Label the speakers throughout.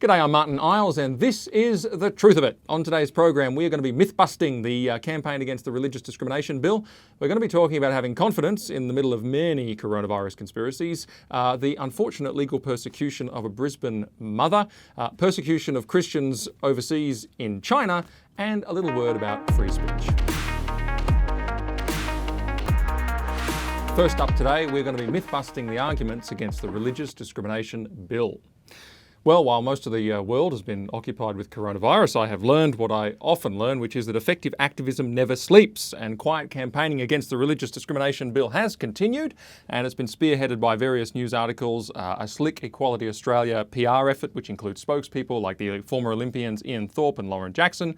Speaker 1: G'day, I'm Martyn Iles, and this is The Truth of It. On today's program, we are going to be myth-busting the campaign against the Religious Discrimination Bill. We're going to be talking about having confidence in the middle of many coronavirus conspiracies, the unfortunate legal persecution of a Brisbane mother, persecution of Christians overseas in China, and a little word about free speech. First up today, we're going to be myth-busting the arguments against the Religious Discrimination Bill. Well, while most of the world has been occupied with coronavirus, I have learned what I often learn, which is that effective activism never sleeps, and quiet campaigning against the Religious Discrimination Bill has continued, and it's been spearheaded by various news articles, a slick Equality Australia PR effort, which includes spokespeople like the former Olympians Ian Thorpe and Lauren Jackson,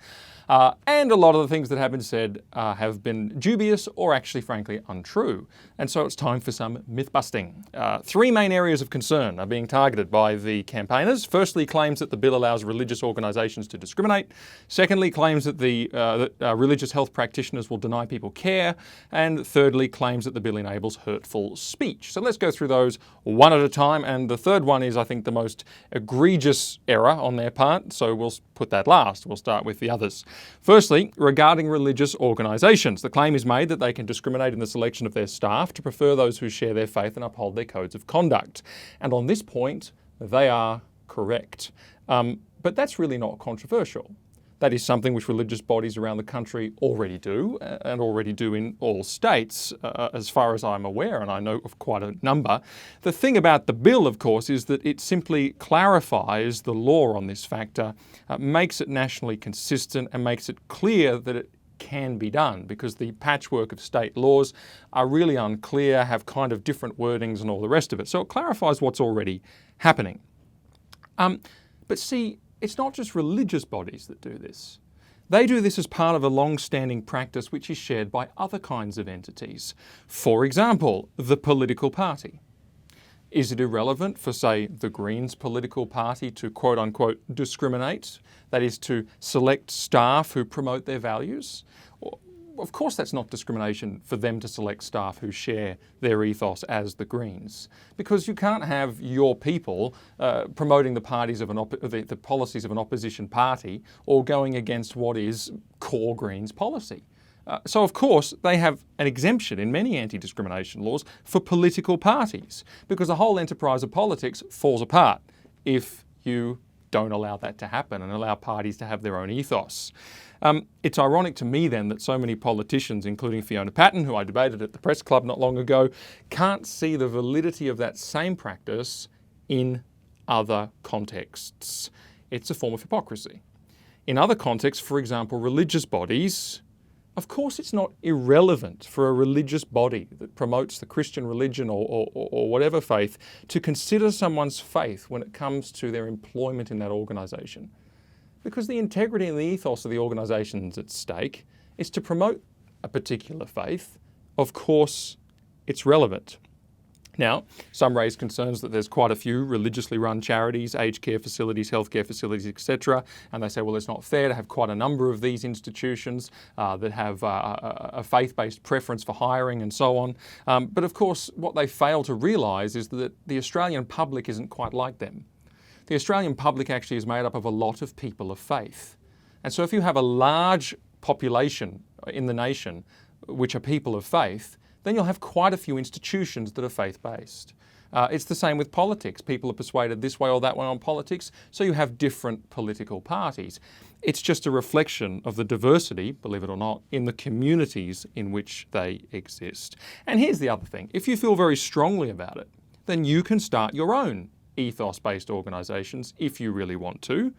Speaker 1: and a lot of the things that have been said have been dubious or actually, frankly, untrue. And so it's time for some myth-busting. Three main areas of concern are being targeted by the campaigners. Firstly, claims that the bill allows religious organisations to discriminate. Secondly, claims that religious health practitioners will deny people care. And thirdly, claims that the bill enables hurtful speech. So let's go through those one at a time. And the third one is, I think, the most egregious error on their part. So we'll put that last. We'll start with the others. Firstly, regarding religious organisations, the claim is made that they can discriminate in the selection of their staff to prefer those who share their faith and uphold their codes of conduct. And on this point, they are correct. But that's really not controversial. That is something which religious bodies around the country already do, and already do in all states, as far as I'm aware, and I know of quite a number. The thing about the bill, of course, is that it simply clarifies the law on this factor, makes it nationally consistent, and makes it clear that it can be done, because the patchwork of state laws are really unclear, have kind of different wordings and all the rest of it. So it clarifies what's already happening. But see, it's not just religious bodies that do this. They do this as part of a long-standing practice which is shared by other kinds of entities. For example, the political party. Is it irrelevant for, say, the Greens political party to quote-unquote discriminate? That is, to select staff who promote their values? Of course that's not discrimination for them to select staff who share their ethos as the Greens, because you can't have your people promoting the policies of an opposition party or going against what is core Greens policy. So of course they have an exemption in many anti-discrimination laws for political parties, because the whole enterprise of politics falls apart if you don't allow that to happen and allow parties to have their own ethos. It's ironic to me then that so many politicians, including Fiona Patten, who I debated at the press club not long ago, can't see the validity of that same practice in other contexts. It's a form of hypocrisy. In other contexts, for example, religious bodies, of course it's not irrelevant for a religious body that promotes the Christian religion or whatever faith to consider someone's faith when it comes to their employment in that organisation. Because the integrity and the ethos of the organisations at stake is to promote a particular faith. Of course, it's relevant. Now, some raise concerns that there's quite a few religiously run charities, aged care facilities, healthcare facilities, etc. And they say, well, it's not fair to have quite a number of these institutions that have a faith-based preference for hiring and so on. But of course, what they fail to realise is that the Australian public isn't quite like them. The Australian public actually is made up of a lot of people of faith. And so if you have a large population in the nation which are people of faith, then you'll have quite a few institutions that are faith-based. It's the same with politics. People are persuaded this way or that way on politics, so you have different political parties. It's just a reflection of the diversity, believe it or not, in the communities in which they exist. And here's the other thing. If you feel very strongly about it, then you can start your own ethos-based organisations if you really want to,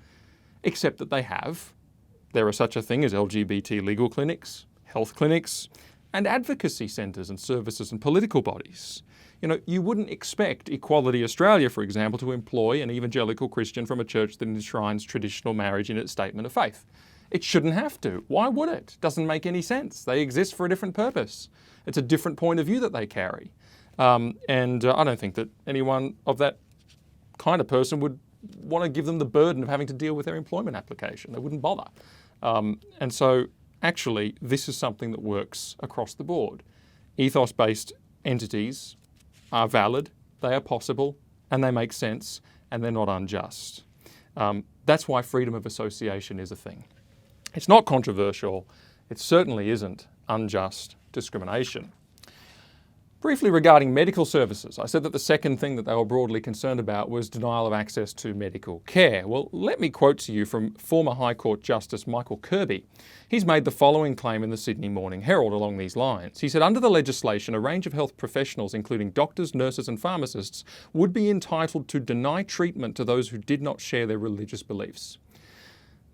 Speaker 1: except that there are such a thing as LGBT legal clinics, health clinics, and advocacy centres and services and political bodies. You know, you wouldn't expect Equality Australia, for example, to employ an evangelical Christian from a church that enshrines traditional marriage in its statement of faith. It shouldn't have to. Why would it? Doesn't make any sense. They exist for a different purpose. It's a different point of view that they carry. I don't think that anyone of that kind of person would want to give them the burden of having to deal with their employment application. They wouldn't bother. And so actually this is something that works across the board. Ethos-based entities are valid, they are possible, and they make sense, and they're not unjust. That's why freedom of association is a thing. It's not controversial. It certainly isn't unjust discrimination. Briefly regarding medical services, I said that the second thing that they were broadly concerned about was denial of access to medical care. Well, let me quote to you from former High Court Justice Michael Kirby. He's made the following claim in the Sydney Morning Herald along these lines. He said, under the legislation, a range of health professionals, including doctors, nurses and pharmacists, would be entitled to deny treatment to those who did not share their religious beliefs.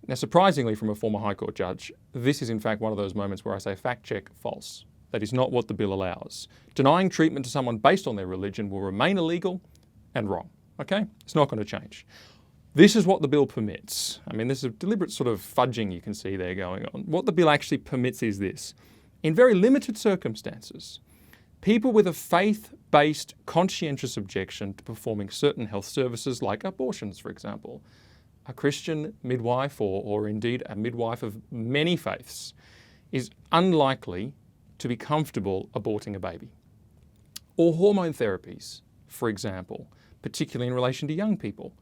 Speaker 1: Now, surprisingly from a former High Court judge, this is in fact one of those moments where I say fact check, false. That is not what the bill allows. Denying treatment to someone based on their religion will remain illegal and wrong. Okay? It's not going to change. This is what the bill permits. I mean, there's a deliberate sort of fudging you can see there going on. What the bill actually permits is this. In very limited circumstances, people with a faith-based conscientious objection to performing certain health services like abortions, for example, a Christian midwife or indeed a midwife of many faiths is unlikely to be comfortable aborting a baby. Or hormone therapies, for example, particularly in relation to young people.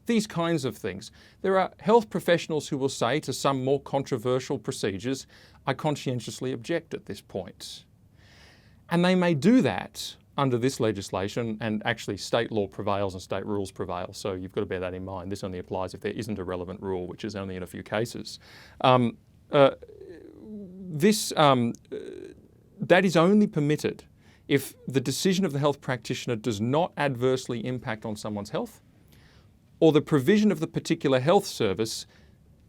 Speaker 1: These kinds of things. There are health professionals who will say to some more controversial procedures, I conscientiously object at this point. And they may do that under this legislation, and actually state law prevails and state rules prevail, so you've got to bear that in mind. This only applies if there isn't a relevant rule, which is only in a few cases. That is only permitted if the decision of the health practitioner does not adversely impact on someone's health, or the provision of the particular health service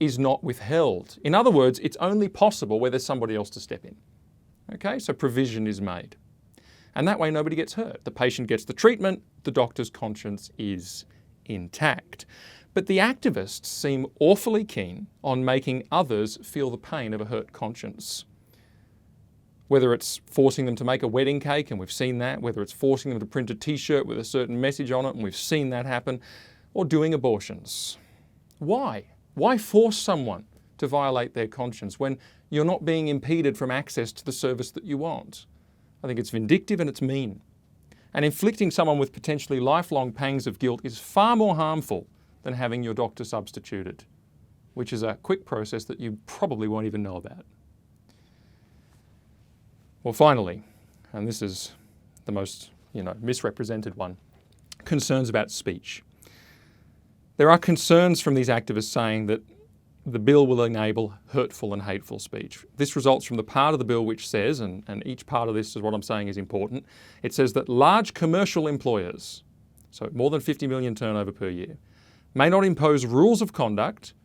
Speaker 1: is not withheld. In other words, it's only possible where there's somebody else to step in. Okay, so provision is made. And that way nobody gets hurt. The patient gets the treatment, the doctor's conscience is intact. But the activists seem awfully keen on making others feel the pain of a hurt conscience. Whether it's forcing them to make a wedding cake, and we've seen that, whether it's forcing them to print a t-shirt with a certain message on it, and we've seen that happen, or doing abortions. Why? Why force someone to violate their conscience when you're not being impeded from access to the service that you want? I think it's vindictive and it's mean. And inflicting someone with potentially lifelong pangs of guilt is far more harmful than having your doctor substituted, which is a quick process that you probably won't even know about. Well, finally, and this is the most, misrepresented one, concerns about speech. There are concerns from these activists saying that the bill will enable hurtful and hateful speech. This results from the part of the bill which says, and each part of this is what I'm saying is important, it says that large commercial employers, so more than 50 million turnover per year, may not impose rules of conduct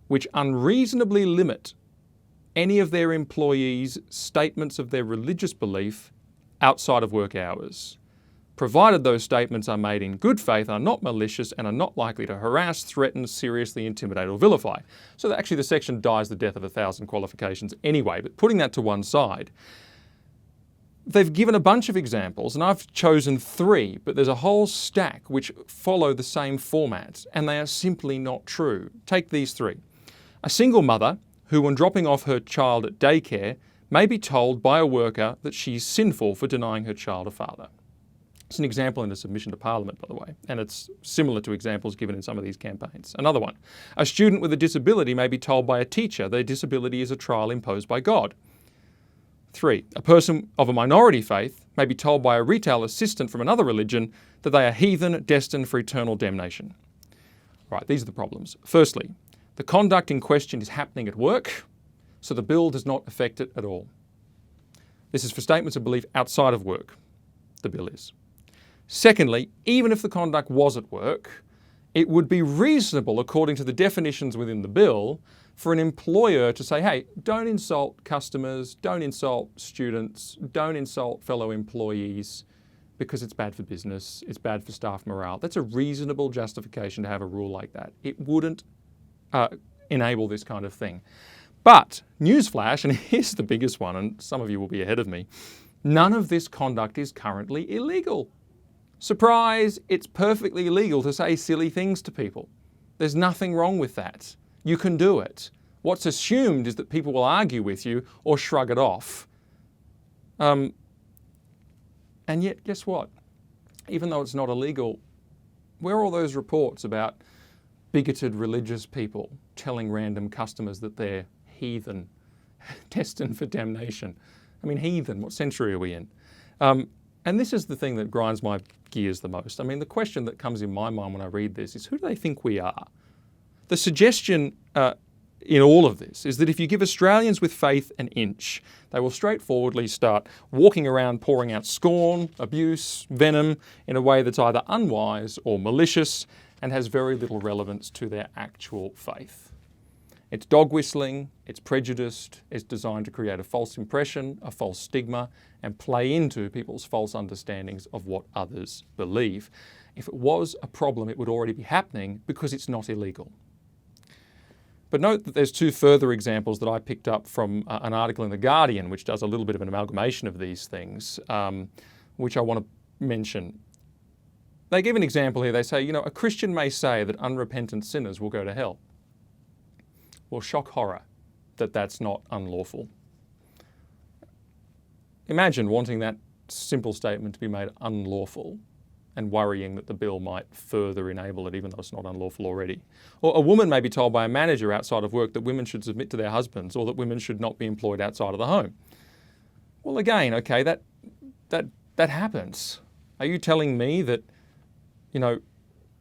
Speaker 1: which unreasonably limit any of their employees' statements of their religious belief outside of work hours, provided those statements are made in good faith, are not malicious, and are not likely to harass, threaten, seriously intimidate or vilify. So that actually the section dies the death of 1,000 qualifications anyway, but putting that to one side, they've given a bunch of examples, and I've chosen 3, but there's a whole stack which follow the same format, and they are simply not true. Take these 3. A single mother who, when dropping off her child at daycare, may be told by a worker that she's sinful for denying her child a father. It's an example in a submission to Parliament, by the way, and it's similar to examples given in some of these campaigns. Another one. A student with a disability may be told by a teacher their disability is a trial imposed by God. 3. A person of a minority faith may be told by a retail assistant from another religion that they are heathen destined for eternal damnation. Right, these are the problems. Firstly, the conduct in question is happening at work, so the bill does not affect it at all. This is for statements of belief outside of work. The bill is. Secondly, even if the conduct was at work, it would be reasonable, according to the definitions within the bill, for an employer to say, hey, don't insult customers, don't insult students, don't insult fellow employees, because it's bad for business, it's bad for staff morale. That's a reasonable justification to have a rule like that. It wouldn't enable this kind of thing. But, newsflash, and here's the biggest one, and some of you will be ahead of me, none of this conduct is currently illegal. Surprise, it's perfectly legal to say silly things to people. There's nothing wrong with that. You can do it. What's assumed is that people will argue with you or shrug it off. And yet, guess what? Even though it's not illegal, where are all those reports about bigoted religious people telling random customers that they're heathen, destined for damnation. I mean, heathen, what century are we in? And this is the thing that grinds my gears the most. I mean, the question that comes in my mind when I read this is, who do they think we are? The suggestion in all of this is that if you give Australians with faith an inch, they will straightforwardly start walking around pouring out scorn, abuse, venom in a way that's either unwise or malicious and has very little relevance to their actual faith. It's dog whistling, it's prejudiced, it's designed to create a false impression, a false stigma, and play into people's false understandings of what others believe. If it was a problem, it would already be happening because it's not illegal. But note that there's two further examples that I picked up from an article in The Guardian, which does a little bit of an amalgamation of these things, which I want to mention. They give an example here. They say, a Christian may say that unrepentant sinners will go to hell. Well, shock horror that that's not unlawful. Imagine wanting that simple statement to be made unlawful and worrying that the bill might further enable it, even though it's not unlawful already. Or a woman may be told by a manager outside of work that women should submit to their husbands or that women should not be employed outside of the home. Well, again, okay, that happens. Are you telling me that,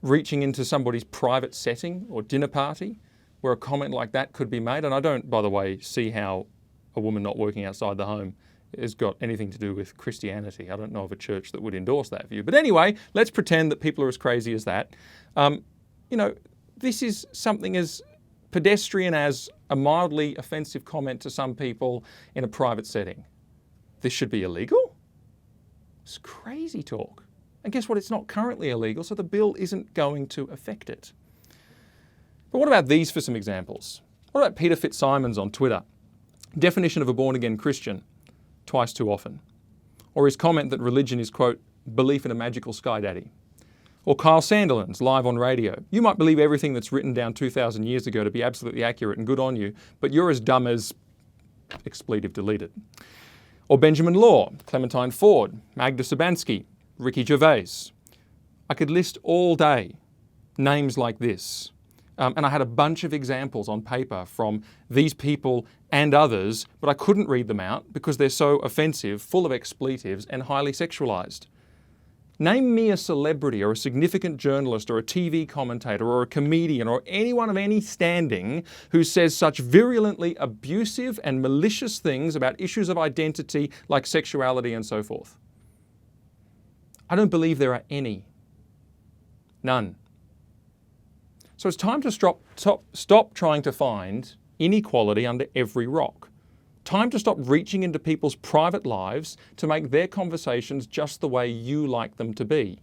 Speaker 1: reaching into somebody's private setting or dinner party where a comment like that could be made, and I don't, by the way, see how a woman not working outside the home has got anything to do with Christianity. I don't know of a church that would endorse that view. But anyway, let's pretend that people are as crazy as that. This is something as pedestrian as a mildly offensive comment to some people in a private setting. This should be illegal? It's crazy talk. And guess what? It's not currently illegal, so the bill isn't going to affect it. But what about these for some examples? What about Peter Fitzsimons on Twitter? Definition of a born-again Christian: twice too often. Or his comment that religion is, quote, belief in a magical sky daddy. Or Kyle Sandilands, live on radio. You might believe everything that's written down 2,000 years ago to be absolutely accurate and good on you, but you're as dumb as... expletive deleted. Or Benjamin Law, Clementine Ford, Magda Sabansky, Ricky Gervais. I could list all day names like this. And I had a bunch of examples on paper from these people and others, but I couldn't read them out because they're so offensive, full of expletives, and highly sexualized. Name me a celebrity or a significant journalist or a TV commentator or a comedian or anyone of any standing who says such virulently abusive and malicious things about issues of identity like sexuality and so forth. I don't believe there are any. None. So it's time to stop trying to find inequality under every rock. Time to stop reaching into people's private lives to make their conversations just the way you like them to be.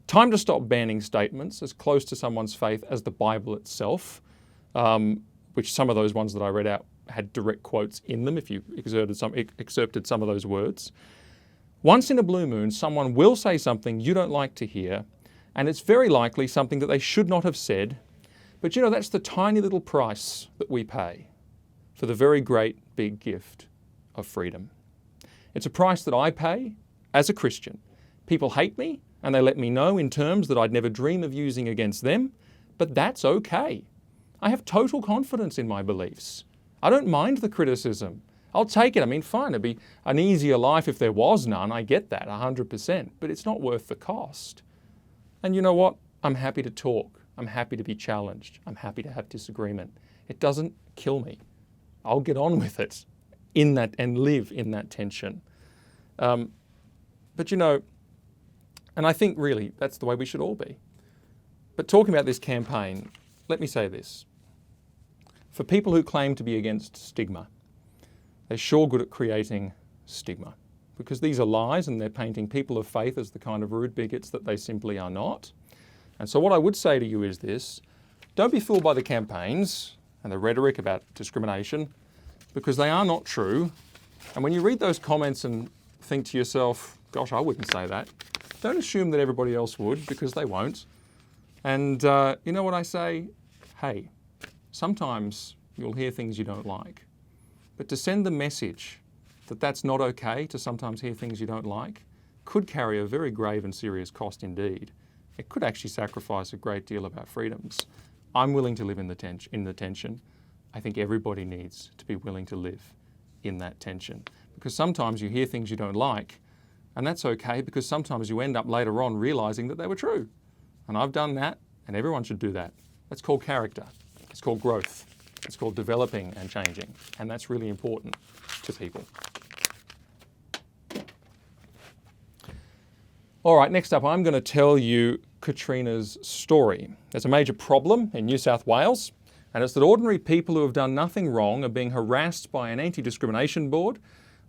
Speaker 1: Time to stop banning statements as close to someone's faith as the Bible itself, which some of those ones that I read out had direct quotes in them if you excerpted some of those words. Once in a blue moon, someone will say something you don't like to hear, and it's very likely something that they should not have said. But that's the tiny little price that we pay for the very great big gift of freedom. It's a price that I pay as a Christian. People hate me and they let me know in terms that I'd never dream of using against them, but that's okay. I have total confidence in my beliefs. I don't mind the criticism. I'll take it. I mean, fine, it'd be an easier life if there was none. I get that 100%, but it's not worth the cost. And you know what? I'm happy to talk. I'm happy to be challenged. I'm happy to have disagreement. It doesn't kill me. I'll get on with it in that and live in that tension. But and I think really that's the way we should all be. But talking about this campaign, let me say this. For people who claim to be against stigma, they're sure good at creating stigma, because these are lies and they're painting people of faith as the kind of rude bigots that they simply are not. And so what I would say to you is this: don't be fooled by the campaigns and the rhetoric about discrimination, because they are not true. And when you read those comments and think to yourself, gosh, I wouldn't say that, don't assume that everybody else would, because they won't. And you know what I say? Hey, sometimes you'll hear things you don't like. But to send the message that that's not okay to sometimes hear things you don't like could carry a very grave and serious cost indeed. It could actually sacrifice a great deal of our freedoms. I'm willing to live in the tension. I think everybody needs to be willing to live in that tension. Because sometimes you hear things you don't like, and that's okay, because sometimes you end up later on realising that they were true. And I've done that, and everyone should do that. That's called character. It's called growth. It's called developing and changing. And that's really important to people. All right, next up, I'm going to tell you Katrina's story. There's a major problem in New South Wales, and it's that ordinary people who have done nothing wrong are being harassed by an anti-discrimination board.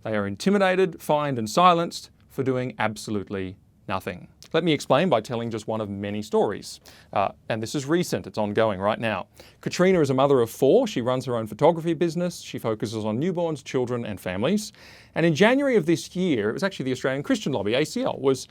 Speaker 1: They are intimidated, fined and silenced for doing absolutely nothing. Let me explain by telling just one of many stories. And this is recent, it's ongoing right now. Katrina is a mother of 4. She runs her own photography business. She focuses on newborns, children and families. And in January of this year, it was actually the Australian Christian Lobby, ACL,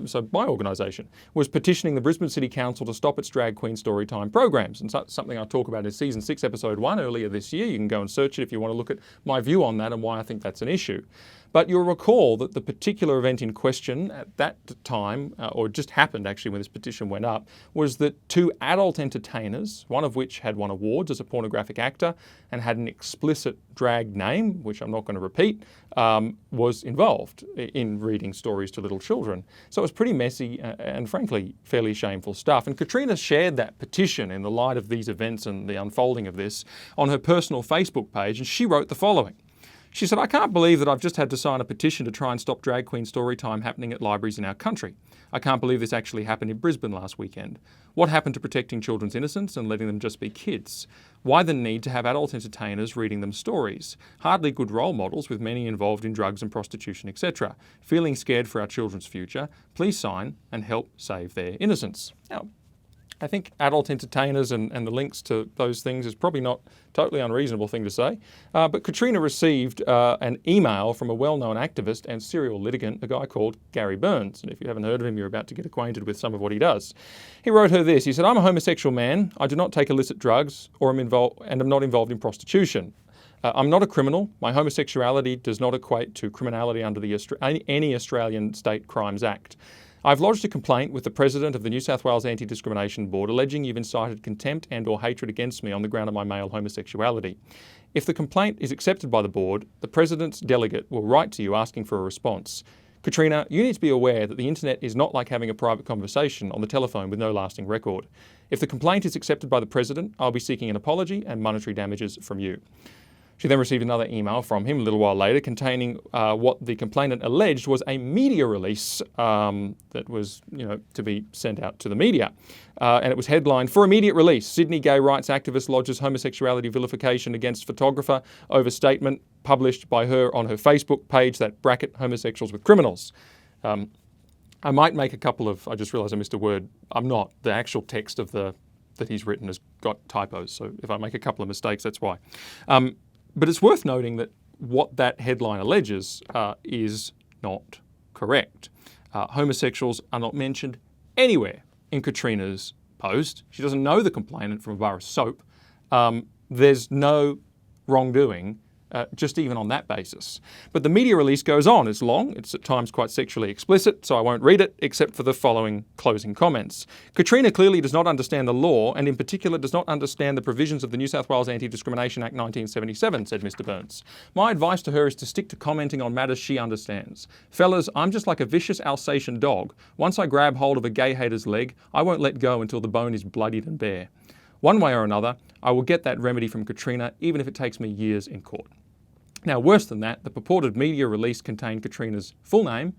Speaker 1: so my organisation, was petitioning the Brisbane City Council to stop its drag queen storytime programs. And so, something I talk about in Season 6, Episode 1 earlier this year. You can go and search it if you want to look at my view on that and why I think that's an issue. But you'll recall that the particular event in question at that time, or just happened actually when this petition went up, was that 2 adult entertainers, one of which had won awards as a pornographic actor and had an explicit drag name, which I'm not going to repeat, was involved in reading stories to little children. So it was pretty messy and frankly fairly shameful stuff. And Katrina shared that petition in the light of these events and the unfolding of this on her personal Facebook page, and she wrote the following. She said, "I can't believe that I've just had to sign a petition to try and stop drag queen story time happening at libraries in our country. I can't believe this actually happened in Brisbane last weekend. What happened to protecting children's innocence and letting them just be kids? Why the need to have adult entertainers reading them stories? Hardly good role models, with many involved in drugs and prostitution, etc. Feeling scared for our children's future, please sign and help save their innocence." Now, I think adult entertainers and the links to those things is probably not a totally unreasonable thing to say. But Katrina received an email from a well-known activist and serial litigant, a guy called Gary Burns. And if you haven't heard of him, you're about to get acquainted with some of what he does. He wrote her this. He said, "I'm a homosexual man. I do not take illicit drugs or am not involved in prostitution. I'm not a criminal. My homosexuality does not equate to criminality under any Australian State Crimes Act. I've lodged a complaint with the President of the New South Wales Anti-Discrimination Board alleging you've incited contempt and or hatred against me on the ground of my male homosexuality. If the complaint is accepted by the Board, the President's delegate will write to you asking for a response. Katrina, you need to be aware that the internet is not like having a private conversation on the telephone with no lasting record. If the complaint is accepted by the President, I'll be seeking an apology and monetary damages from you." She then received another email from him a little while later containing what the complainant alleged was a media release that was, to be sent out to the media. And it was headlined, "For immediate release, Sydney gay rights activist lodges homosexuality vilification against photographer over statement published by her on her Facebook page that bracket homosexuals with criminals." I might make a couple of, I just realised I missed a word. I'm not. The actual text of that he's written has got typos. So if I make a couple of mistakes, that's why. But it's worth noting that what that headline alleges is not correct. Homosexuals are not mentioned anywhere in Katrina's post. She doesn't know the complainant from a bar of soap. There's no wrongdoing, just even on that basis. But the media release goes on. It's long. It's at times quite sexually explicit, so I won't read it except for the following closing comments. "Katrina clearly does not understand the law and in particular does not understand the provisions of the New South Wales Anti-Discrimination Act 1977, said Mr Burns. My advice to her is to stick to commenting on matters she understands. Fellas, I'm just like a vicious Alsatian dog. Once I grab hold of a gay hater's leg, I won't let go until the bone is bloodied and bare. One way or another, I will get that remedy from Katrina, even if it takes me years in court." Now, worse than that, the purported media release contained Katrina's full name,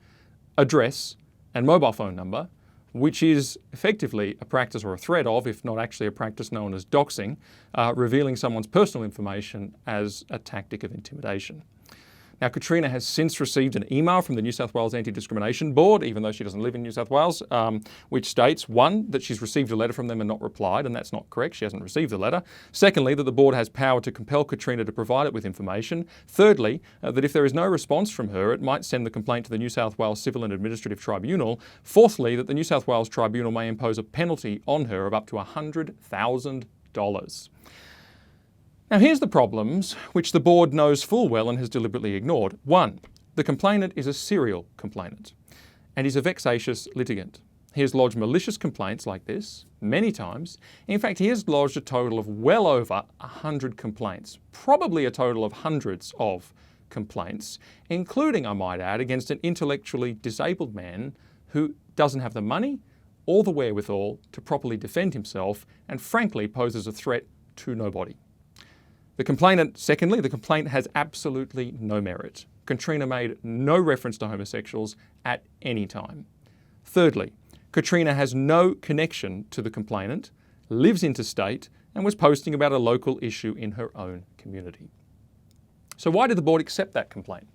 Speaker 1: address, and mobile phone number, which is effectively a practice or a threat of, if not actually a practice known as doxing, revealing someone's personal information as a tactic of intimidation. Now, Katrina has since received an email from the New South Wales Anti-Discrimination Board, even though she doesn't live in New South Wales, which states, 1, that she's received a letter from them and not replied, and that's not correct. She hasn't received the letter. Secondly, that the board has power to compel Katrina to provide it with information. Thirdly, that if there is no response from her, it might send the complaint to the New South Wales Civil and Administrative Tribunal. Fourthly, that the New South Wales Tribunal may impose a penalty on her of up to $100,000. Now, here's the problems which the board knows full well and has deliberately ignored. 1, the complainant is a serial complainant and is a vexatious litigant. He has lodged malicious complaints like this many times. In fact, he has lodged a total of well over 100 complaints, probably a total of hundreds of complaints, including, I might add, against an intellectually disabled man who doesn't have the money or the wherewithal to properly defend himself and frankly poses a threat to nobody. The complainant, secondly, the complaint has absolutely no merit. Katrina made no reference to homosexuals at any time. Thirdly, Katrina has no connection to the complainant, lives interstate, and was posting about a local issue in her own community. So why did the board accept that complaint?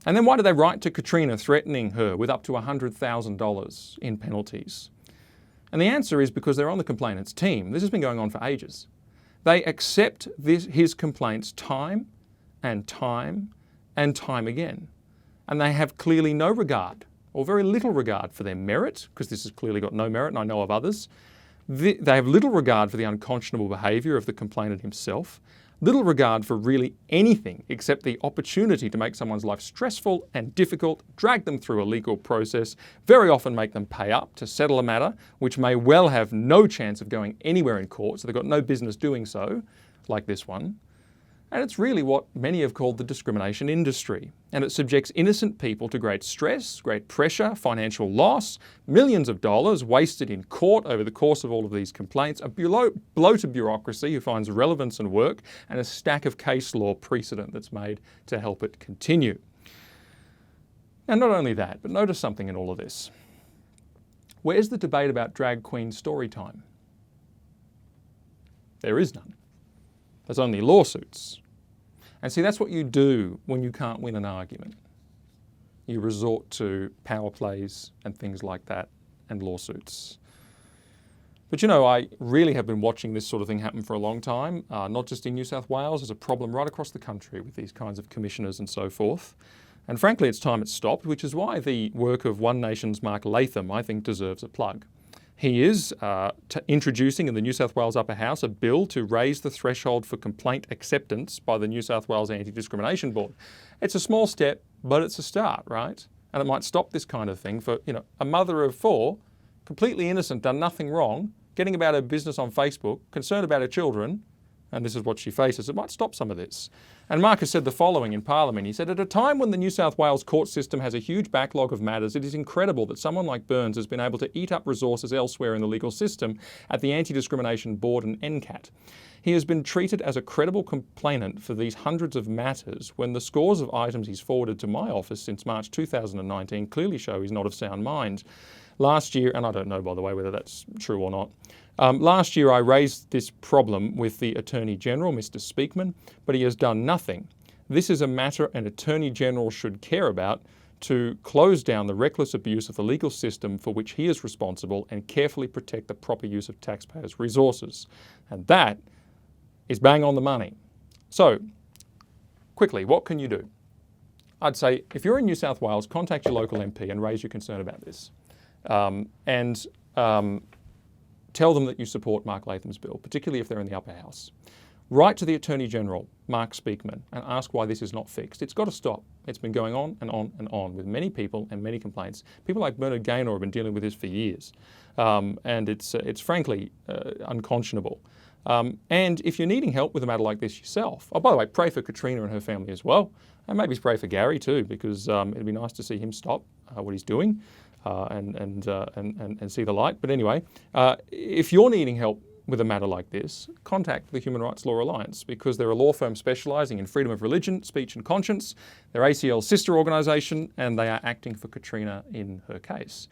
Speaker 1: And then why did they write to Katrina threatening her with up to $100,000 in penalties? And the answer is because they're on the complainant's team. This has been going on for ages. They accept his complaints time and time and time again. And they have clearly no regard, or very little regard, for their merit, because this has clearly got no merit, and I know of others. They have little regard for the unconscionable behaviour of the complainant himself, little regard for really anything except the opportunity to make someone's life stressful and difficult, drag them through a legal process, very often make them pay up to settle a matter which may well have no chance of going anywhere in court, so they've got no business doing so, like this one. And it's really what many have called the discrimination industry. And it subjects innocent people to great stress, great pressure, financial loss, millions of dollars wasted in court over the course of all of these complaints, a bloated bureaucracy who finds relevance and work, and a stack of case law precedent that's made to help it continue. And not only that, but notice something in all of this. Where's the debate about drag queen story time? There is none. There's only lawsuits. And see, that's what you do when you can't win an argument. You resort to power plays and things like that and lawsuits. But you know, I really have been watching this sort of thing happen for a long time, not just in New South Wales. There's a problem right across the country with these kinds of commissioners and so forth. And frankly, it's time it stopped, which is why the work of One Nation's Mark Latham, I think, deserves a plug. He is introducing in the New South Wales Upper House a bill to raise the threshold for complaint acceptance by the New South Wales Anti-Discrimination Board. It's a small step, but it's a start, right? And it might stop this kind of thing for, you know, a mother of four, completely innocent, done nothing wrong, getting about her business on Facebook, concerned about her children, and this is what she faces. It might stop some of this. And Mark has said the following in Parliament. He said, at a time when the New South Wales court system has a huge backlog of matters, it is incredible that someone like Burns has been able to eat up resources elsewhere in the legal system at the Anti-Discrimination Board and NCAT. He has been treated as a credible complainant for these hundreds of matters when the scores of items he's forwarded to my office since March 2019 clearly show he's not of sound mind. Last year, and I don't know, by the way, whether that's true or not, last year I raised this problem with the Attorney General, Mr. Speakman, but he has done nothing. This is a matter an Attorney General should care about to close down the reckless abuse of the legal system for which he is responsible and carefully protect the proper use of taxpayers' resources. And that is bang on the money. So, quickly, what can you do? I'd say if you're in New South Wales, contact your local MP and raise your concern about this. Tell them that you support Mark Latham's bill, particularly if they're in the upper house. Write to the Attorney General, Mark Speakman, and ask why this is not fixed. It's got to stop. It's been going on and on and on with many people and many complaints. People like Bernard Gaynor have been dealing with this for years. And it's frankly unconscionable. And if you're needing help with a matter like this yourself, oh, by the way, pray for Katrina and her family as well. And maybe pray for Gary too, because it'd be nice to see him stop what he's doing. And see the light. But anyway, if you're needing help with a matter like this, contact the Human Rights Law Alliance, because they're a law firm specialising in freedom of religion, speech and conscience. They're ACL's sister organisation, and they are acting for Katrina in her case.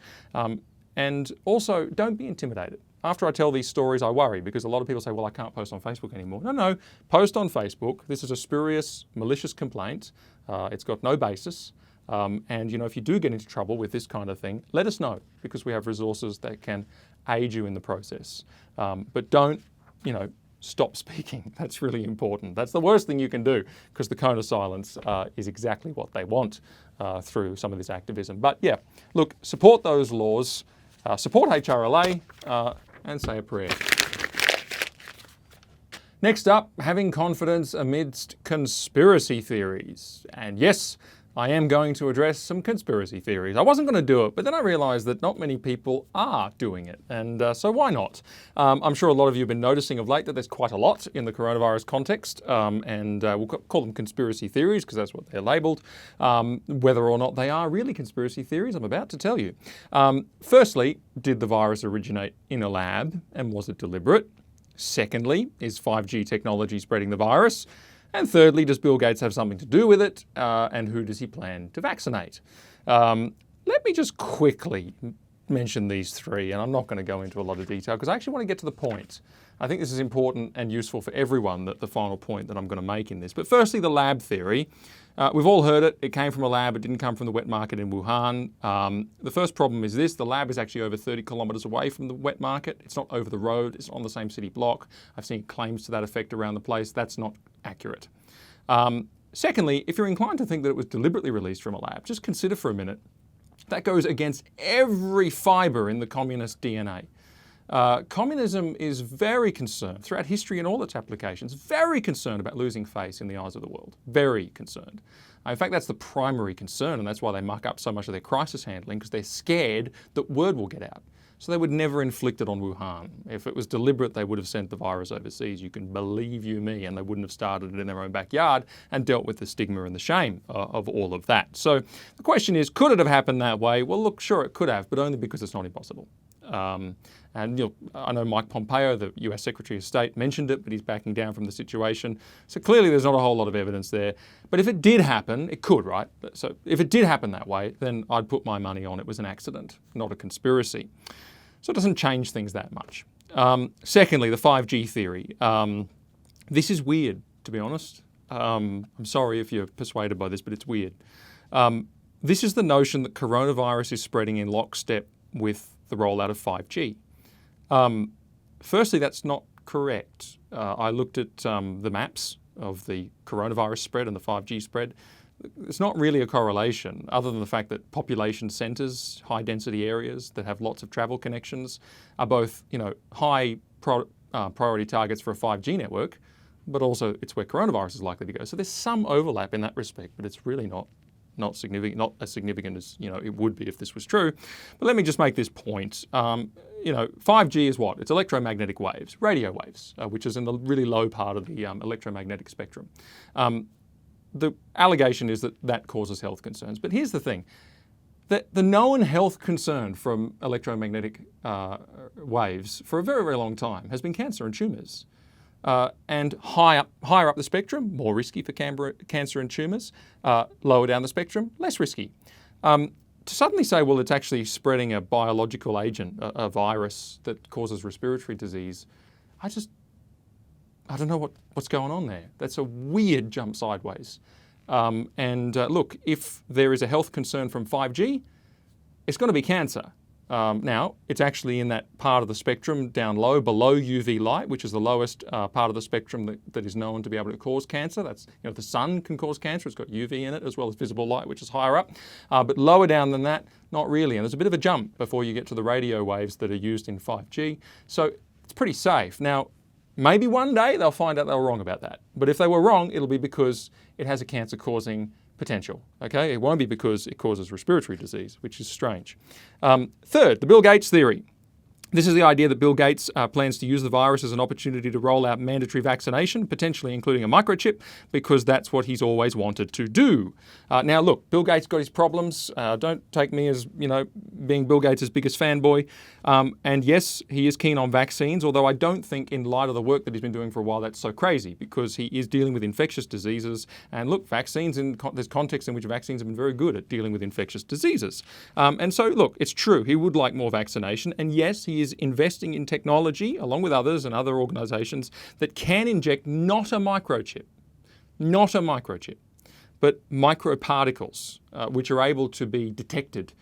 Speaker 1: And also, don't be intimidated. After I tell these stories, I worry, because a lot of people say, well, I can't post on Facebook anymore. No, post on Facebook. This is a spurious, malicious complaint. It's got no basis. And, you know, if you do get into trouble with this kind of thing, let us know, because we have resources that can aid you in the process. But don't, you know, stop speaking. That's really important. That's the worst thing you can do, because the cone of silence is exactly what they want through some of this activism. But yeah, look, support those laws, support HRLA, and say a prayer. Next up, having confidence amidst conspiracy theories. And yes, I am going to address some conspiracy theories. I wasn't going to do it, but then I realised that not many people are doing it, and so why not? I'm sure a lot of you have been noticing of late that there's quite a lot in the coronavirus context, and we'll call them conspiracy theories because that's what they're labelled. Whether or not they are really conspiracy theories, I'm about to tell you. Firstly, did the virus originate in a lab, and was it deliberate? Secondly, is 5G technology spreading the virus? And thirdly, does Bill Gates have something to do with it? And who does he plan to vaccinate? Let me just quickly mention these three, and I'm not going to go into a lot of detail because I actually want to get to the point. I think this is important and useful for everyone, the final point that I'm going to make in this. But firstly, the lab theory. We've all heard it. It came from a lab. It didn't come from the wet market in Wuhan. The first problem is this. The lab is actually over 30 kilometres away from the wet market. It's not over the road. It's on the same city block. I've seen claims to that effect around the place. That's not accurate. Secondly, if you're inclined to think that it was deliberately released from a lab, just consider for a minute, that goes against every fibre in the communist DNA. Communism is very concerned, throughout history and all its applications, very concerned about losing face in the eyes of the world. Very concerned. In fact, that's the primary concern, and that's why they muck up so much of their crisis handling, because they're scared that word will get out. So they would never inflict it on Wuhan. If it was deliberate, they would have sent the virus overseas. You can believe you me, and they wouldn't have started it in their own backyard and dealt with the stigma and the shame of all of that. So the question is, could it have happened that way? Well, look, sure, it could have, but only because it's not impossible. And I know Mike Pompeo, the US Secretary of State, mentioned it, but he's backing down from the situation. So clearly there's not a whole lot of evidence there. But if it did happen, it could, right? So if it did happen that way, then I'd put my money on it was an accident, not a conspiracy. So it doesn't change things that much. Secondly, the 5G theory. This is weird, to be honest. I'm sorry if you're persuaded by this, but it's weird. This is the notion that coronavirus is spreading in lockstep with the rollout of 5G. Firstly, that's not correct. I looked at the maps of the coronavirus spread and the 5G spread. It's not really a correlation, other than the fact that population centres, high density areas that have lots of travel connections, are both, high priority targets for a 5G network, but also it's where coronavirus is likely to go. So there's some overlap in that respect, but it's really not significant, not as significant as it would be if this was true. But let me just make this point. 5G is what? It's electromagnetic waves, radio waves, which is in the really low part of the electromagnetic spectrum. The allegation is that causes health concerns. But here's the thing. The known health concern from electromagnetic waves for a very, very long time has been cancer and tumours. And higher up the spectrum, more risky for cancer and tumours. Lower down the spectrum, less risky. To suddenly say, well, it's actually spreading a biological agent, a virus that causes respiratory disease, I don't know what's going on there. That's a weird jump sideways. Look, if there is a health concern from 5G, it's going to be cancer. Now, it's actually in that part of the spectrum down low, below UV light, which is the lowest part of the spectrum that is known to be able to cause cancer. That's, the sun can cause cancer. It's got UV in it as well as visible light, which is higher up. But lower down than that, not really. And there's a bit of a jump before you get to the radio waves that are used in 5G. So it's pretty safe. Now, maybe one day they'll find out they were wrong about that. But if they were wrong, it'll be because it has a cancer-causing potential, okay? It won't be because it causes respiratory disease, which is strange. Third, the Bill Gates theory. This is the idea that Bill Gates plans to use the virus as an opportunity to roll out mandatory vaccination, potentially including a microchip, because that's what he's always wanted to do. Now, look, Bill Gates got his problems. Don't take me as, being Bill Gates' biggest fanboy. And yes, he is keen on vaccines, although I don't think in light of the work that he's been doing for a while, that's so crazy, because he is dealing with infectious diseases. And look, vaccines, there's contexts in which vaccines have been very good at dealing with infectious diseases. And so, look, it's true. He would like more vaccination. And yes, he is investing in technology, along with others and other organisations, that can inject not a microchip, but microparticles, which are able to be detected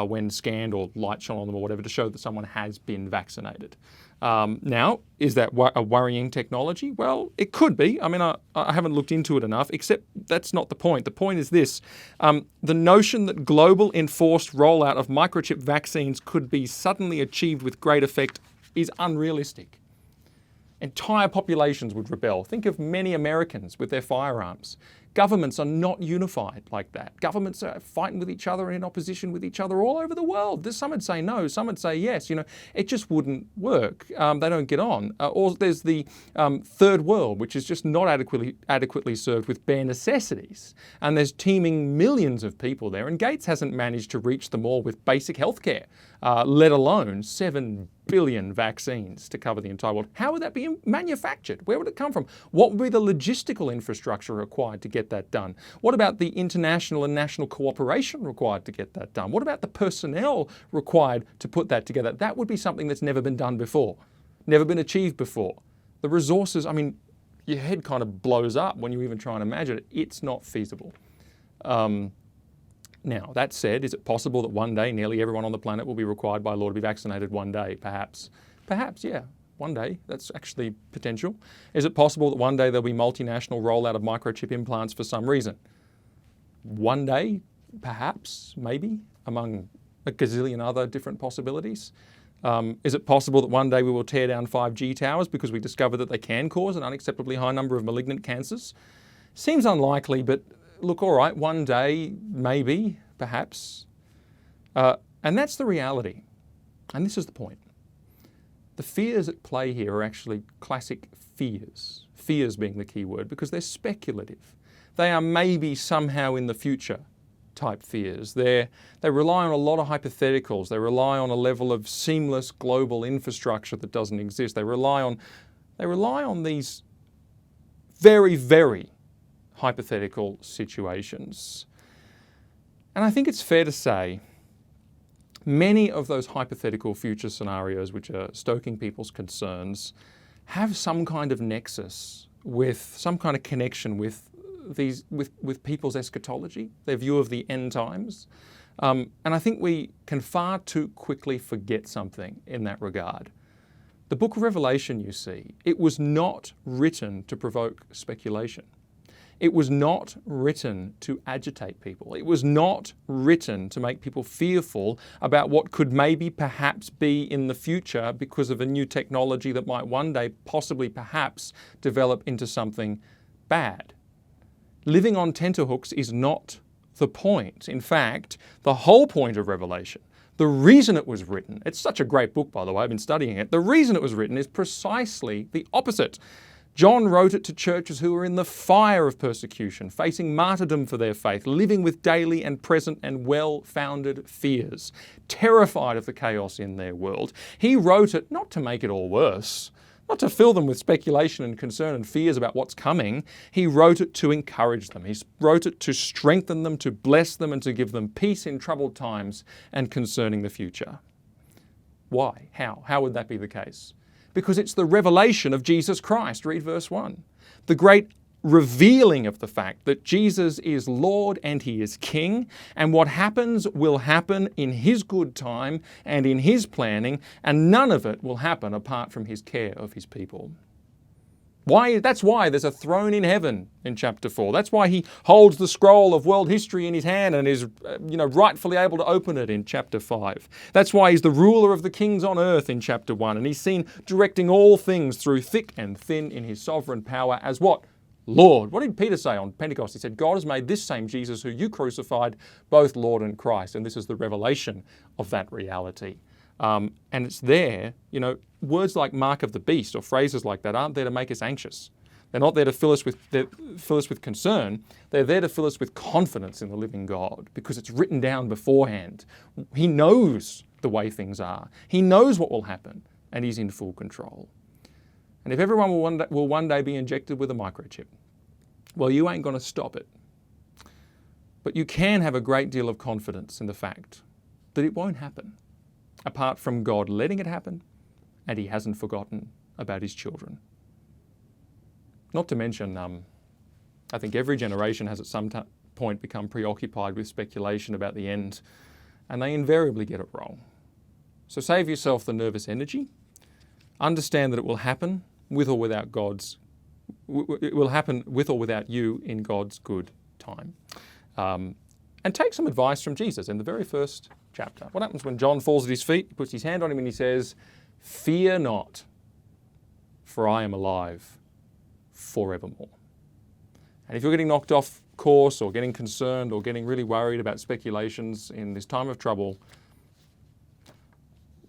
Speaker 1: when scanned or light shone on them or whatever to show that someone has been vaccinated. Now, is that a worrying technology? Well, it could be. I mean, I haven't looked into it enough, except that's not the point. The point is this. The notion that global enforced rollout of microchip vaccines could be suddenly achieved with great effect is unrealistic. Entire populations would rebel. Think of many Americans with their firearms Governments are not unified like that. Governments are fighting with each other and in opposition with each other all over the world. Some would say no, some would say yes. It just wouldn't work. They don't get on. Or there's the third world, which is just not adequately served with bare necessities. And there's teeming millions of people there. And Gates hasn't managed to reach them all with basic healthcare, let alone 7 billion vaccines to cover the entire world. How would that be manufactured? Where would it come from? What would be the logistical infrastructure required to get that done? What about the international and national cooperation required to get that done? What about the personnel required to put that together? That would be something that's never been done before, never been achieved before. The resources, your head kind of blows up when you even try and imagine it. It's not feasible. Now, that said, is it possible that one day nearly everyone on the planet will be required by law to be vaccinated one day? Perhaps. Perhaps, yeah. One day. That's actually potential. Is it possible that one day there'll be multinational rollout of microchip implants for some reason? One day, perhaps, maybe, among a gazillion other different possibilities. Is it possible that one day we will tear down 5G towers because we discover that they can cause an unacceptably high number of malignant cancers? Seems unlikely, but look, all right, one day, maybe, perhaps. And that's the reality. And this is the point. The fears at play here are actually classic fears. Fears being the key word, because they're speculative. They are maybe somehow in the future type fears. They rely on a lot of hypotheticals. They rely on a level of seamless global infrastructure that doesn't exist. They rely on these very, very hypothetical situations. And I think it's fair to say many of those hypothetical future scenarios which are stoking people's concerns have some kind of nexus with some kind of connection with people's eschatology, their view of the end times. And I think we can far too quickly forget something in that regard. The book of Revelation, you see, it was not written to provoke speculation. It was not written to agitate people. It was not written to make people fearful about what could maybe perhaps be in the future because of a new technology that might one day possibly perhaps develop into something bad. Living on tenterhooks is not the point. In fact, the whole point of Revelation, the reason it was written, it's such a great book, by the way, I've been studying it, the reason it was written is precisely the opposite. John wrote it to churches who were in the fire of persecution, facing martyrdom for their faith, living with daily and present and well-founded fears, terrified of the chaos in their world. He wrote it not to make it all worse, not to fill them with speculation and concern and fears about what's coming. He wrote it to encourage them. He wrote it to strengthen them, to bless them, and to give them peace in troubled times and concerning the future. Why? How? How would that be the case? Because it's the revelation of Jesus Christ. Read verse 1. The great revealing of the fact that Jesus is Lord and He is King, and what happens will happen in His good time and in His planning, and none of it will happen apart from His care of His people. Why? That's why there's a throne in heaven in chapter 4. That's why He holds the scroll of world history in His hand and is rightfully able to open it in chapter 5. That's why He's the ruler of the kings on earth in chapter 1, and He's seen directing all things through thick and thin in His sovereign power as what? Lord. What did Peter say on Pentecost? He said, God has made this same Jesus who you crucified both Lord and Christ. And this is the revelation of that reality. And it's there, words like mark of the beast or phrases like that aren't there to make us anxious. They're not there to fill us with concern. They're there to fill us with confidence in the living God because it's written down beforehand. He knows the way things are. He knows what will happen, and He's in full control. And if everyone will one day be injected with a microchip, well, you ain't going to stop it. But you can have a great deal of confidence in the fact that it won't happen, apart from God letting it happen, and He hasn't forgotten about His children. Not to mention, I think every generation has at some point become preoccupied with speculation about the end, and they invariably get it wrong. So save yourself the nervous energy. Understand that it will happen with or without it will happen with or without you in God's good time. And take some advice from Jesus in the very first chapter. What happens when John falls at His feet? He puts his hand on him and he says, "Fear not, for I am alive forevermore." And if you're getting knocked off course or getting concerned or getting really worried about speculations in this time of trouble,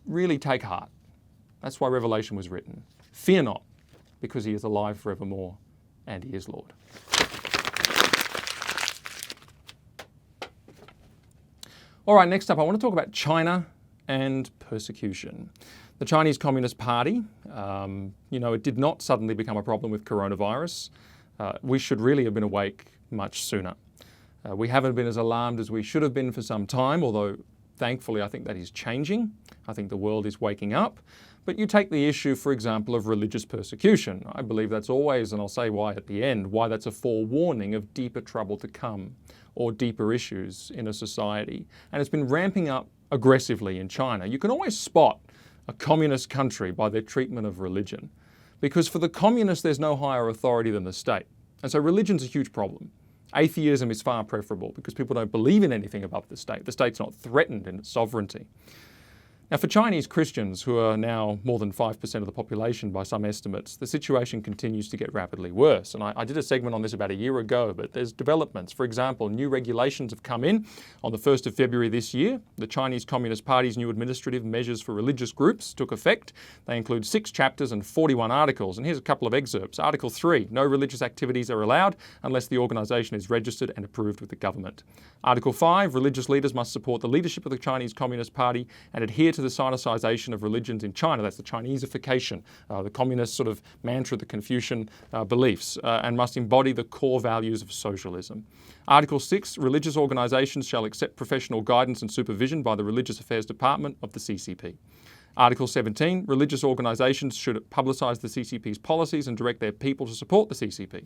Speaker 1: really take heart. That's why Revelation was written. Fear not, because he is alive forevermore, and he is Lord. All right, next up, I want to talk about China and persecution. The Chinese Communist Party, it did not suddenly become a problem with coronavirus. We should really have been awake much sooner. We haven't been as alarmed as we should have been for some time, although thankfully I think that is changing. I think the world is waking up. But you take the issue, for example, of religious persecution. I believe that's always, and I'll say why at the end, why that's a forewarning of deeper trouble to come or deeper issues in a society. And it's been ramping up aggressively in China. You can always spot a communist country by their treatment of religion, because for the communists there's no higher authority than the state. And so religion's a huge problem. Atheism is far preferable because people don't believe in anything above the state. The state's not threatened in its sovereignty. Now, for Chinese Christians, who are now more than 5% of the population by some estimates, the situation continues to get rapidly worse. And I did a segment on this about a year ago, but there's developments. For example, new regulations have come in on the 1st of February this year. The Chinese Communist Party's new administrative measures for religious groups took effect. They include 6 chapters and 41 articles. And here's a couple of excerpts. Article 3, no religious activities are allowed unless the organisation is registered and approved with the government. Article 5, religious leaders must support the leadership of the Chinese Communist Party and adhere to the Sinicization of religions in China. That's the Chineseification, the communist sort of mantra, the Confucian beliefs, and must embody the core values of socialism. Article 6, religious organisations shall accept professional guidance and supervision by the Religious Affairs Department of the CCP. Article 17, religious organisations should publicise the CCP's policies and direct their people to support the CCP.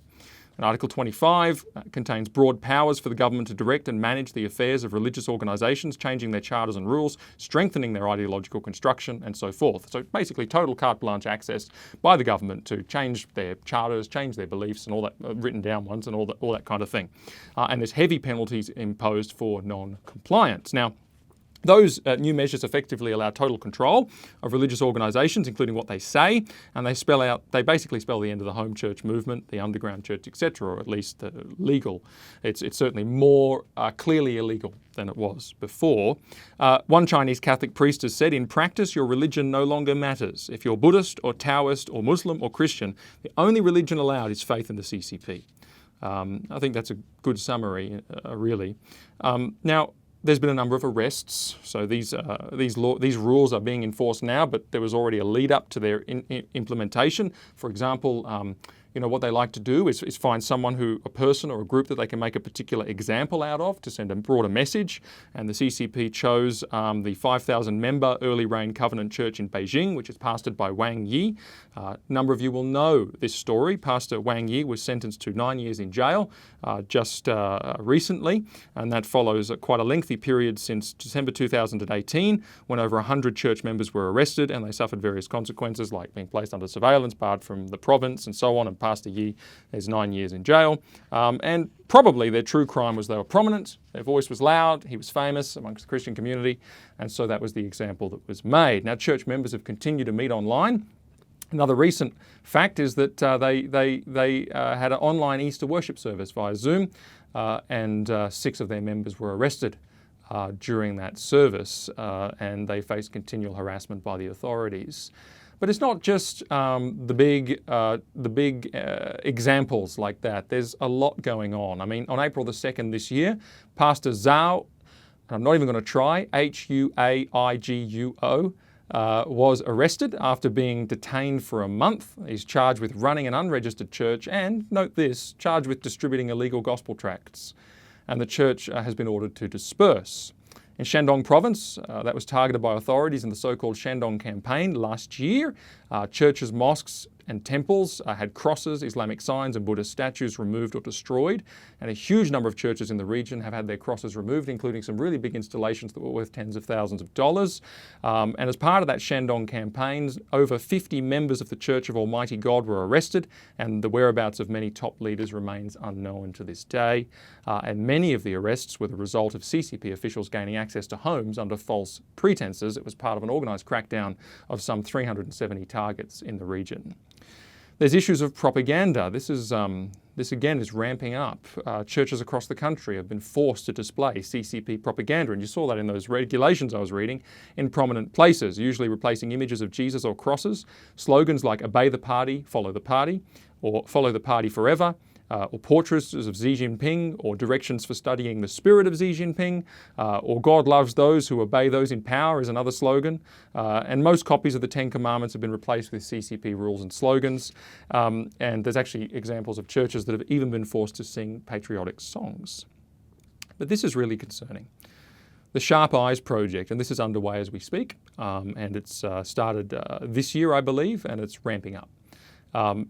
Speaker 1: And Article 25 contains broad powers for the government to direct and manage the affairs of religious organisations, changing their charters and rules, strengthening their ideological construction, and so forth. So basically total carte blanche access by the government to change their charters, change their beliefs and all that, written down ones and all that kind of thing. And there's heavy penalties imposed for non-compliance. Now, those new measures effectively allow total control of religious organisations, including what they say, and they basically spell the end of the home church movement, the underground church, etc., or at least legal. It's certainly more clearly illegal than it was before. One Chinese Catholic priest has said, in practice, your religion no longer matters. If you're Buddhist or Taoist or Muslim or Christian, the only religion allowed is faith in the CCP. I think that's a good summary, really. Now, there's been a number of arrests, so these rules are being enforced now, but there was already a lead up to their implementation. For example, what they like to do is find a person or a group that they can make a particular example out of to send a broader message. And the CCP chose the 5,000 member Early Rain Covenant Church in Beijing, which is pastored by Wang Yi. A number of you will know this story. Pastor Wang Yi was sentenced to 9 years in jail just recently, and that follows quite a lengthy period since December 2018, when over 100 church members were arrested and they suffered various consequences like being placed under surveillance, barred from the province and so on, and Pastor Yi is 9 years in jail. And probably their true crime was they were prominent, their voice was loud, he was famous amongst the Christian community, and so that was the example that was made. Now, church members have continued to meet online. Another recent fact is that they had an online Easter worship service via Zoom, and 6 of their members were arrested during that service, and they faced continual harassment by the authorities. But it's not just the big examples like that. There's a lot going on. I mean, on April the 2nd this year, Pastor Zhao, and I'm not even going to try, Huaiguo, was arrested after being detained for a month. He's charged with running an unregistered church and, note this, charged with distributing illegal gospel tracts. And the church has been ordered to disperse. In Shandong province, that was targeted by authorities in the so-called Shandong campaign last year. Churches, mosques and temples had crosses, Islamic signs and Buddhist statues removed or destroyed. And a huge number of churches in the region have had their crosses removed, including some really big installations that were worth tens of thousands of dollars. And as part of that Shandong campaign, over 50 members of the Church of Almighty God were arrested, and the whereabouts of many top leaders remains unknown to this day. And many of the arrests were the result of CCP officials gaining access to homes under false pretenses. It was part of an organised crackdown of some 370 targets in the region. There's issues of propaganda. This is This again is ramping up. Churches across the country have been forced to display CCP propaganda, and you saw that in those regulations I was reading, in prominent places, usually replacing images of Jesus or crosses. Slogans like "Obey the party, follow the party," or "Follow the party forever," or portraits of Xi Jinping, or directions for studying the spirit of Xi Jinping, or "God loves those who obey those in power" is another slogan. And most copies of the Ten Commandments have been replaced with CCP rules and slogans. And there's actually examples of churches that have even been forced to sing patriotic songs. But this is really concerning. The Sharp Eyes project, and this is underway as we speak, and it's started this year, I believe, and it's ramping up.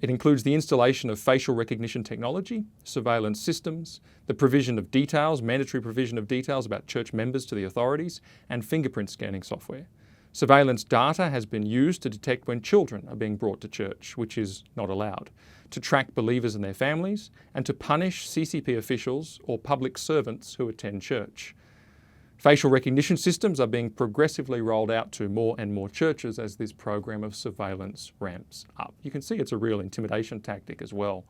Speaker 1: It includes the installation of facial recognition technology, surveillance systems, the provision of details, mandatory provision of details about church members to the authorities, and fingerprint scanning software. Surveillance data has been used to detect when children are being brought to church, which is not allowed, to track believers and their families, and to punish CCP officials or public servants who attend church. Facial recognition systems are being progressively rolled out to more and more churches as this program of surveillance ramps up. You can see it's a real intimidation tactic as well,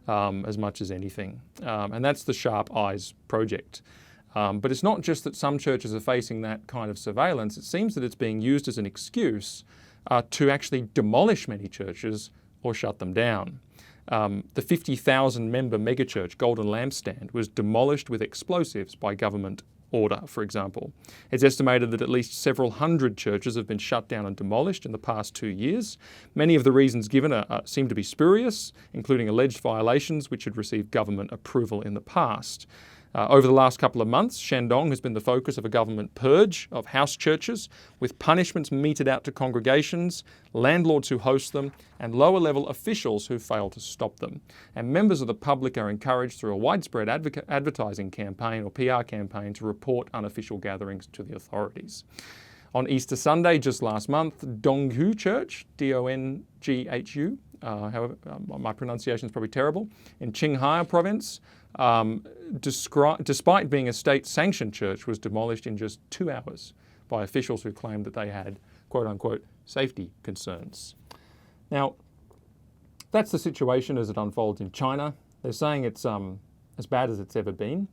Speaker 1: as much as anything. And that's the Sharp Eyes project. But it's not just that some churches are facing that kind of surveillance. It seems that it's being used as an excuse to actually demolish many churches or shut them down. The 50,000 member megachurch Golden Lampstand was demolished with explosives by government order, for example. It's estimated that at least several hundred churches have been shut down and demolished in the past 2 years. Many of the reasons given seem to be spurious, including alleged violations which had received government approval in the past. Over the last couple of months, Shandong has been the focus of a government purge of house churches, with punishments meted out to congregations, landlords who host them, and lower-level officials who fail to stop them. And members of the public are encouraged through a widespread advertising campaign or PR campaign to report unofficial gatherings to the authorities. On Easter Sunday, just last month, Donghu Church, D-O-N-G-H-U, however, my pronunciation is probably terrible, in Qinghai province, despite being a state-sanctioned church, was demolished in just 2 hours by officials who claimed that they had, quote-unquote, safety concerns. Now, that's the situation as it unfolds in China. They're saying it's as bad as it's ever been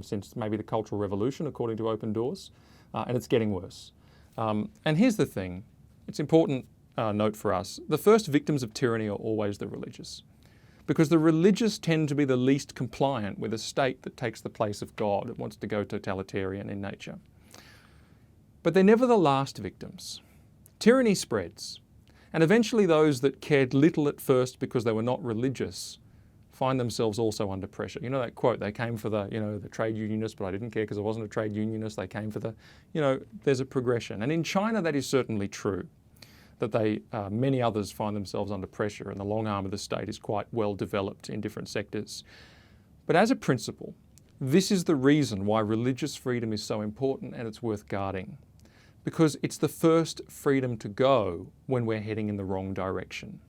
Speaker 1: since maybe the Cultural Revolution, according to Open Doors, and it's getting worse. And here's the thing. It's important note for us. The first victims of tyranny are always the religious, because the religious tend to be the least compliant with a state that takes the place of God. It wants to go totalitarian in nature. But they're never the last victims. Tyranny spreads, and eventually those that cared little at first because they were not religious find themselves also under pressure. You know that quote, they came for the trade unionist, but I didn't care because I wasn't a trade unionist. They came for there's a progression. And in China, that is certainly true, that many others find themselves under pressure, and the long arm of the state is quite well developed in different sectors. But as a principle, this is the reason why religious freedom is so important and it's worth guarding, because it's the first freedom to go when we're heading in the wrong direction.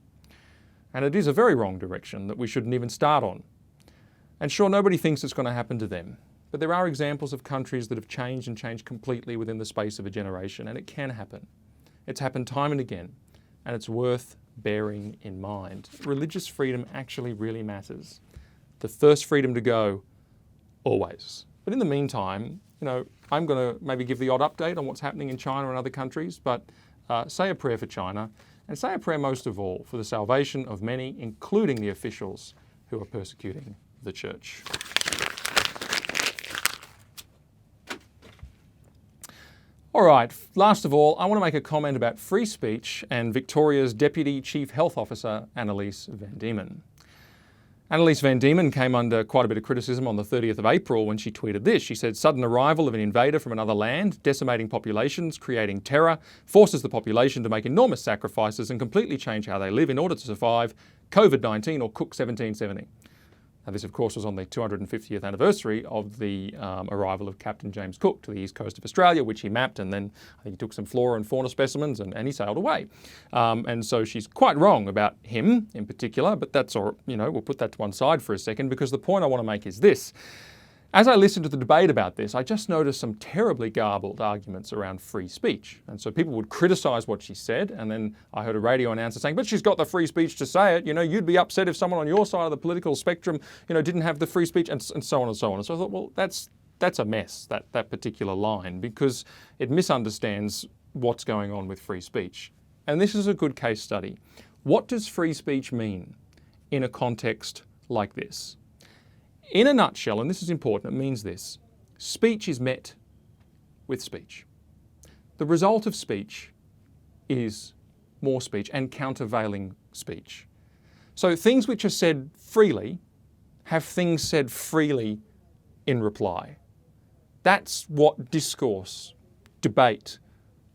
Speaker 1: And it is a very wrong direction that we shouldn't even start on. And sure, nobody thinks it's going to happen to them, but there are examples of countries that have changed and changed completely within the space of a generation, and it can happen. It's happened time and again, and it's worth bearing in mind. Religious freedom actually really matters. The first freedom to go, always. But in the meantime, I'm going to maybe give the odd update on what's happening in China and other countries, but say a prayer for China, and say a prayer most of all for the salvation of many, including the officials who are persecuting the church. All right, last of all, I want to make a comment about free speech and Victoria's Deputy Chief Health Officer, Iles van Diemen. Iles van Diemen came under quite a bit of criticism on the 30th of April when she tweeted this. She said, "Sudden arrival of an invader from another land, decimating populations, creating terror, forces the population to make enormous sacrifices and completely change how they live in order to survive COVID-19 or Cook 1770. Now, this, of course, was on the 250th anniversary of the arrival of Captain James Cook to the east coast of Australia, which he mapped, and then I think he took some flora and fauna specimens and he sailed away. And so she's quite wrong about him in particular, but that's all, we'll put that to one side for a second, because the point I want to make is this. As I listened to the debate about this, I just noticed some terribly garbled arguments around free speech. And so people would criticise what she said, and then I heard a radio announcer saying, but she's got the free speech to say it. You'd be upset if someone on your side of the political spectrum, didn't have the free speech, and so on and so on. And so I thought, well, that's a mess, that particular line, because it misunderstands what's going on with free speech. And this is a good case study. What does free speech mean in a context like this? In a nutshell, and this is important, it means this: speech is met with speech. The result of speech is more speech and countervailing speech. So things which are said freely have things said freely in reply. That's what discourse, debate,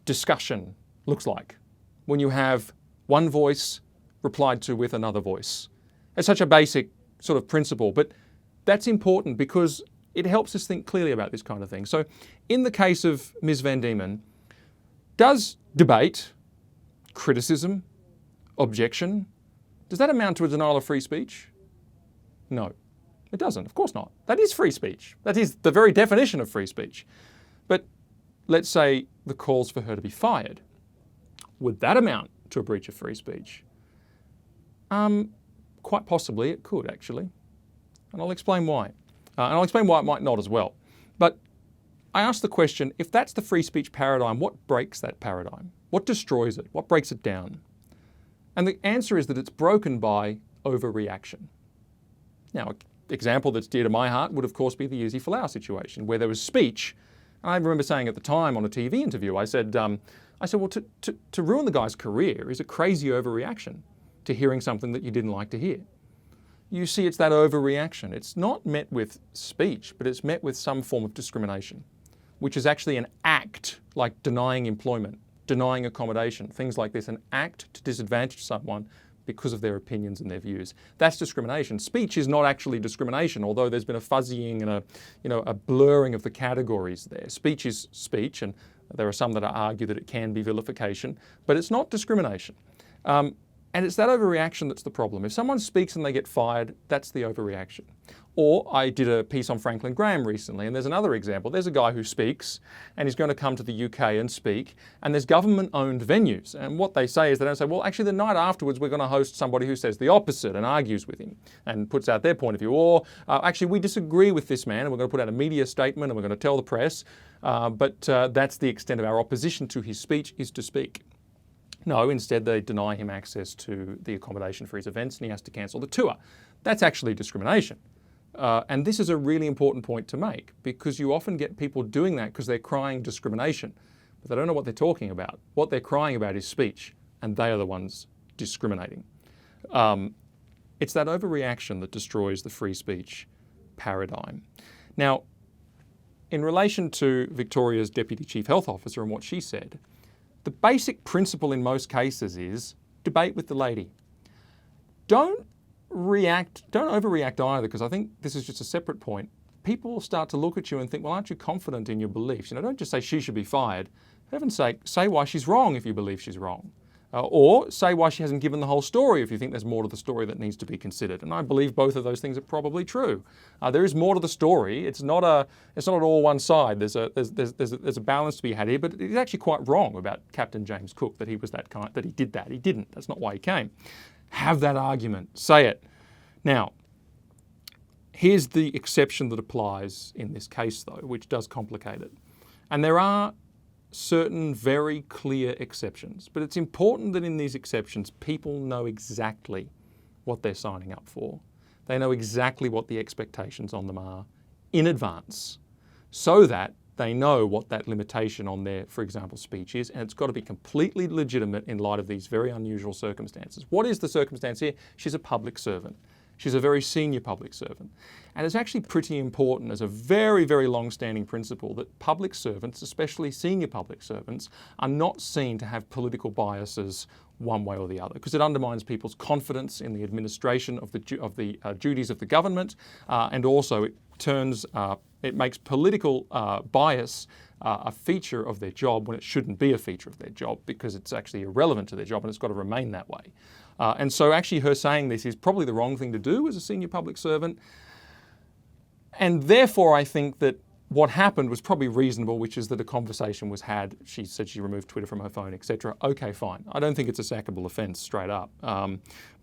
Speaker 1: discussion looks like when you have one voice replied to with another voice. It's such a basic sort of principle, but that's important because it helps us think clearly about this kind of thing. So in the case of Ms. Van Diemen, does debate, criticism, objection, does that amount to a denial of free speech? No, it doesn't. Of course not. That is free speech. That is the very definition of free speech. But let's say the calls for her to be fired. Would that amount to a breach of free speech? Quite possibly it could, actually. And I'll explain why. And I'll explain why it might not as well. But I asked the question, if that's the free speech paradigm, what breaks that paradigm? What destroys it? What breaks it down? And the answer is that it's broken by overreaction. Now, an example that's dear to my heart would, of course, be the Uzi Folau situation, where there was speech. And I remember saying at the time on a TV interview, I said, well, to ruin the guy's career is a crazy overreaction to hearing something that you didn't like to hear. You see, it's that overreaction. It's not met with speech, but it's met with some form of discrimination, which is actually an act like denying employment, denying accommodation, things like this, an act to disadvantage someone because of their opinions and their views. That's discrimination. Speech is not actually discrimination, although there's been a fuzzying and a blurring of the categories there. Speech is speech, and there are some that argue that it can be vilification, but it's not discrimination. And it's that overreaction that's the problem. If someone speaks and they get fired, that's the overreaction. Or I did a piece on Franklin Graham recently, and there's another example. There's a guy who speaks, and he's going to come to the UK and speak, and there's government-owned venues. And what they say is they don't say, well, actually the night afterwards we're going to host somebody who says the opposite and argues with him and puts out their point of view. Or actually we disagree with this man and we're going to put out a media statement and we're going to tell the press, but that's the extent of our opposition to his speech is to speak. No, instead they deny him access to the accommodation for his events and he has to cancel the tour. That's actually discrimination. And this is a really important point to make because you often get people doing that because they're crying discrimination, but they don't know what they're talking about. What they're crying about is speech, and they are the ones discriminating. It's that overreaction that destroys the free speech paradigm. Now, in relation to Victoria's Deputy Chief Health Officer and what she said, the basic principle in most cases is debate with the lady. Don't overreact either, because I think this is just a separate point. People will start to look at you and think, well, aren't you confident in your beliefs? Don't just say she should be fired. For heaven's sake, say why she's wrong if you believe she's wrong. Or say why she hasn't given the whole story if you think there's more to the story that needs to be considered. And I believe both of those things are probably true. There is more to the story. It's not all one side. There's a balance to be had here. But it's actually quite wrong about Captain James Cook that he was that kind, that he did that. He didn't. That's not why he came. Have that argument. Say it. Now, here's the exception that applies in this case, though, which does complicate it. And there are certain very clear exceptions, but it's important that in these exceptions people know exactly what they're signing up for. They know exactly what the expectations on them are in advance so that they know what that limitation on their, for example, speech is, and it's got to be completely legitimate in light of these very unusual circumstances. What is the circumstance here? She's a public servant. She's a very senior public servant. And it's actually pretty important as a very, very long-standing principle that public servants, especially senior public servants, are not seen to have political biases one way or the other, because it undermines people's confidence in the administration of the duties of the government, and also it makes political bias a feature of their job when it shouldn't be a feature of their job, because it's actually irrelevant to their job and it's got to remain that way. And so actually her saying this is probably the wrong thing to do as a senior public servant. And therefore, I think that what happened was probably reasonable, which is that a conversation was had. She said she removed Twitter from her phone, etc. Okay, fine. I don't think it's a sackable offence straight up.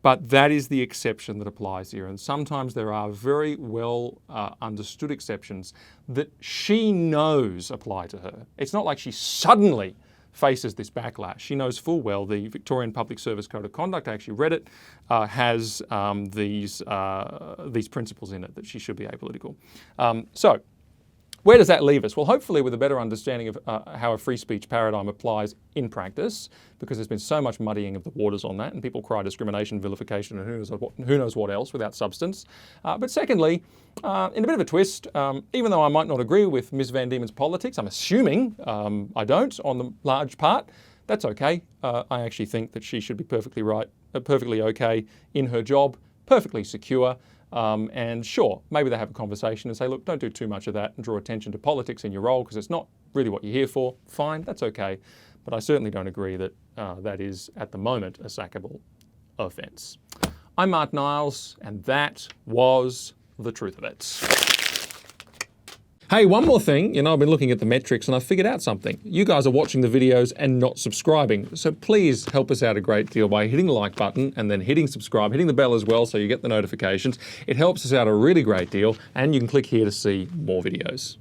Speaker 1: But that is the exception that applies here. And sometimes there are very well understood exceptions that she knows apply to her. It's not like she suddenly faces this backlash. She knows full well the Victorian Public Service Code of Conduct, I actually read it, has these principles in it that she should be apolitical. So where does that leave us? Well, hopefully with a better understanding of how a free speech paradigm applies in practice, because there's been so much muddying of the waters on that, and people cry discrimination, vilification, and who knows what else without substance. But secondly, in a bit of a twist, even though I might not agree with Ms. Van Diemen's politics, I'm assuming I don't on the large part, that's okay. I actually think that she should be perfectly okay in her job, perfectly secure. And sure, maybe they have a conversation and say, look, don't do too much of that and draw attention to politics in your role because it's not really what you're here for. Fine, that's okay. But I certainly don't agree that that is, at the moment, a sackable offence. I'm Martyn Iles, and that was the truth of it. Hey, one more thing. I've been looking at the metrics and I figured out something. You guys are watching the videos and not subscribing. So please help us out a great deal by hitting the like button and then hitting subscribe, hitting the bell as well so you get the notifications. It helps us out a really great deal, and you can click here to see more videos.